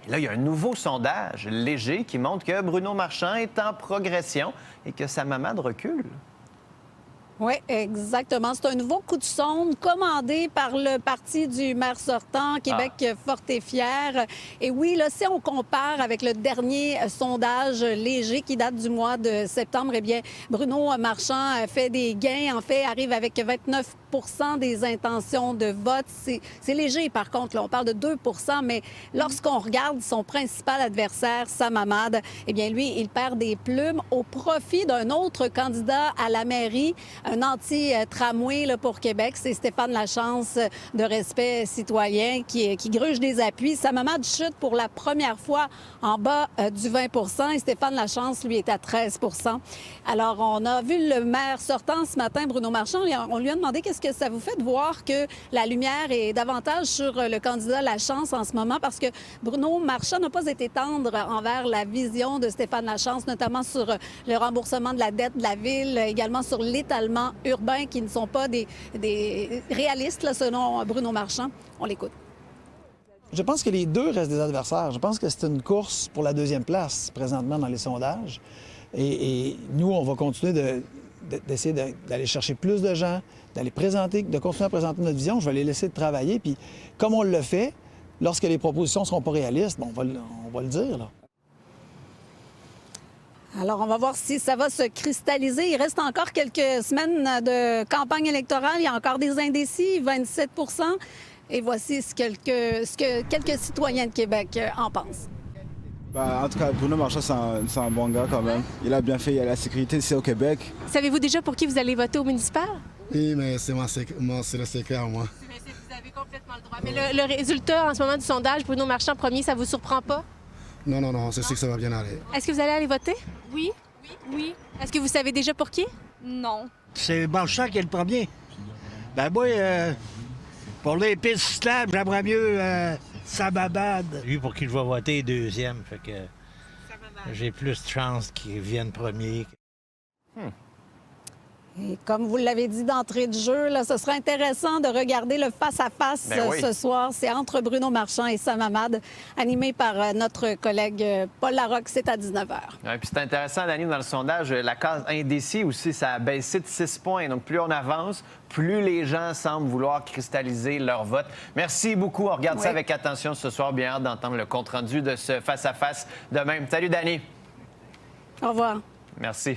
Et là, il y a un nouveau sondage léger qui montre que Bruno Marchand est en progression et que sa mamade recule. Oui, exactement. C'est un nouveau coup de sonde commandé par le parti du maire sortant, Québec fort et fier. Et oui, là, si on compare avec le dernier sondage léger qui date du mois de septembre, eh bien, Bruno Marchand fait des gains, en fait, arrive avec 29 des intentions de vote. C'est léger, par contre. Là, on parle de 2 mais lorsqu'on regarde son principal adversaire, Sam Hamad, eh bien, lui, il perd des plumes au profit d'un autre candidat à la mairie, un anti-tramway là, pour Québec. C'est Stéphane Lachance de Respect citoyen qui gruge des appuis. Sam Hamad chute pour la première fois en bas du 20 et Stéphane Lachance, lui, est à 13 Alors, on a vu le maire sortant ce matin, Bruno Marchand. On lui a demandé qu'est-ce que ça vous fait de voir que la lumière est davantage sur le candidat Lachance en ce moment, parce que Bruno Marchand n'a pas été tendre envers la vision de Stéphane Lachance, notamment sur le remboursement de la dette de la ville, également sur l'étalement urbain qui ne sont pas des réalistes, là, selon Bruno Marchand. On l'écoute. Je pense que les deux restent des adversaires. Je pense que c'est une course pour la deuxième place présentement dans les sondages. Et nous, on va continuer d'essayer d'aller chercher plus de gens, d'aller présenter, de continuer à présenter notre vision. Je vais les laisser travailler. Puis, comme on le fait, lorsque les propositions ne seront pas réalistes, bon, on va le dire, là. Alors, on va voir si ça va se cristalliser. Il reste encore quelques semaines de campagne électorale. Il y a encore des indécis, 27 Et voici ce que quelques citoyens de Québec en pensent. En tout cas, Bruno Marchand, c'est un bon gars quand même. Il a bien fait, il y a la sécurité ici au Québec. Savez-vous déjà pour qui vous allez voter au municipal? Oui, mais c'est le secret à moi. Vous avez complètement le droit. Mais le résultat en ce moment du sondage, Bruno Marchand premier, ça vous surprend pas? Non, c'est sûr que ça va bien aller. Est-ce que vous allez aller voter? Oui. Oui. Est-ce que vous savez déjà pour qui? Non. C'est Marchand qui est le premier. Ben moi, pour les pistes cyclables, j'aimerais mieux Sam Hamad. Lui, pour qui je vais voter, deuxième. Fait que j'ai plus de chances qu'il vienne premier. Et comme vous l'avez dit d'entrée de jeu, là, ce sera intéressant de regarder le face-à-face ce soir. C'est entre Bruno Marchand et Sam Hamad, animé par notre collègue Paul Larocque. C'est à 19h. Ouais, puis c'est intéressant, Dani, dans le sondage, la case indécis aussi, ça a baissé de 6 points. Donc, plus on avance, plus les gens semblent vouloir cristalliser leur vote. Merci beaucoup. On regarde ça avec attention ce soir. Bien hâte d'entendre le compte-rendu de ce face-à-face de même. Salut, Dani. Au revoir. Merci.